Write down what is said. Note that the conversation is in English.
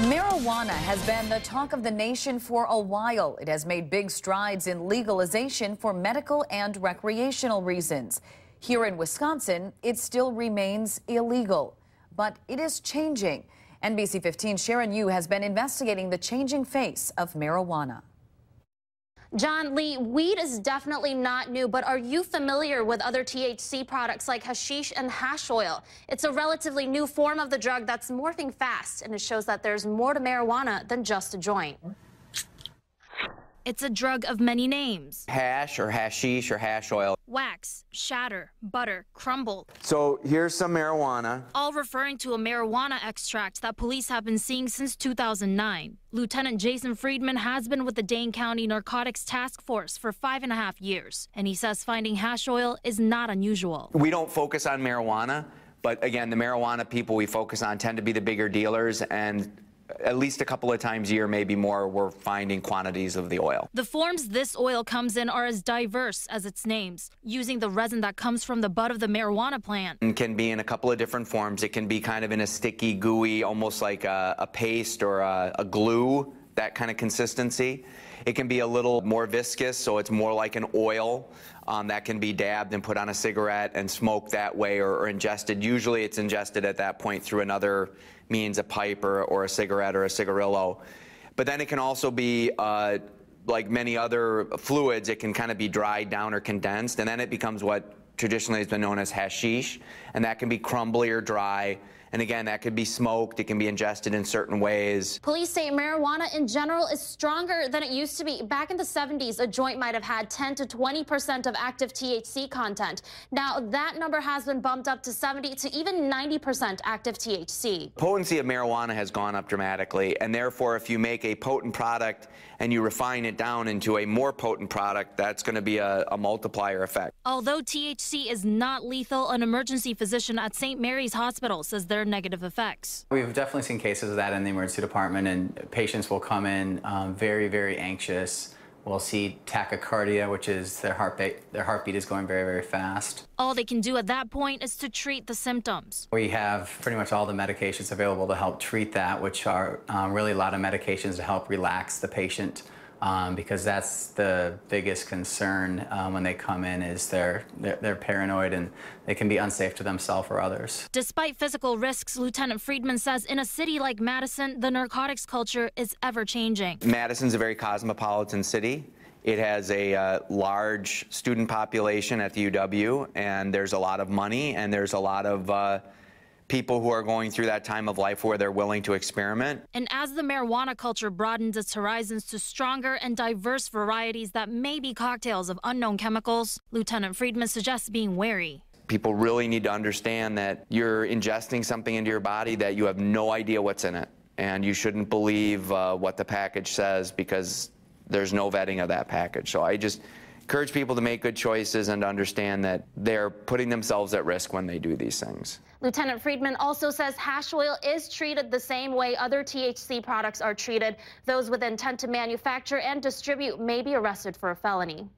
Marijuana has been the talk of the nation for a while. It has made big strides in legalization for medical and recreational reasons. Here in Wisconsin, it still remains illegal, but it is changing. NBC 15's Sharon Yu has been investigating the changing face of marijuana. John Lee, weed is definitely not new, but are you familiar with other THC products like hashish and hash oil? It's a relatively new form of the drug that's morphing fast, and it shows that there's more to marijuana than just a joint. It's a drug of many names. Hash or hashish or hash oil. Wax, shatter, butter, crumble. So here's some marijuana. All referring to a marijuana extract that police have been seeing since 2009. Lieutenant Jason Friedman has been with the Dane County Narcotics Task Force for 5.5 years, and he says finding hash oil is not unusual. We don't focus on marijuana, but again, the marijuana people we focus on tend to be the bigger dealers, and at least a couple of times a year, maybe more, we're finding quantities of the oil. The forms this oil comes in are as diverse as its names, using the resin that comes from the bud of the marijuana plant. It can be in a couple of different forms. It can be kind of in a sticky, gooey, almost like a paste or a glue, that kind of consistency. It can be a little more viscous, so it's more like an oil that can be dabbed and put on a cigarette and smoked that way, or ingested. Usually it's ingested at that point through another means, a pipe or a cigarette or a cigarillo. But then it can also be, like many other fluids, it can kind of be dried down or condensed, and then it becomes what traditionally has been known as hashish, and that can be crumbly or dry. And again, that could be smoked, it can be ingested in certain ways. Police say marijuana in general is stronger than it used to be. Back in the 70s, a joint might have had 10 to 20% of active THC content. Now, that number has been bumped up to 70 to even 90% active THC. Potency of marijuana has gone up dramatically, and therefore, if you make a potent product and you refine it down into a more potent product, that's going to be a multiplier effect. Although THC is not lethal, an emergency physician at St. Mary's Hospital says there are negative effects. We've definitely seen cases of that in the emergency department, and patients will come in very, very anxious. We'll see tachycardia, which is their heartbeat is going very, very fast. All they can do at that point is to treat the symptoms. We have pretty much all the medications available to help treat that, which are really a lot of medications to help relax the patient. Because that's the biggest concern when they come in, is they're paranoid and they can be unsafe to themselves or others. Despite physical risks, Lieutenant Friedman says in a city like Madison, the narcotics culture is ever changing. Madison's a very cosmopolitan city. It has a large student population at the UW, and there's a lot of money, and there's a lot of people who are going through that time of life where they're willing to experiment. And as the marijuana culture broadens its horizons to stronger and diverse varieties that may be cocktails of unknown chemicals, Lieutenant Friedman suggests being wary. People really need to understand that you're ingesting something into your body that you have no idea what's in it. And you shouldn't believe what the package says, because there's no vetting of that package. So I just encourage people to make good choices and to understand that they're putting themselves at risk when they do these things. Lieutenant Friedman also says hash oil is treated the same way other THC products are treated. Those with intent to manufacture and distribute may be arrested for a felony.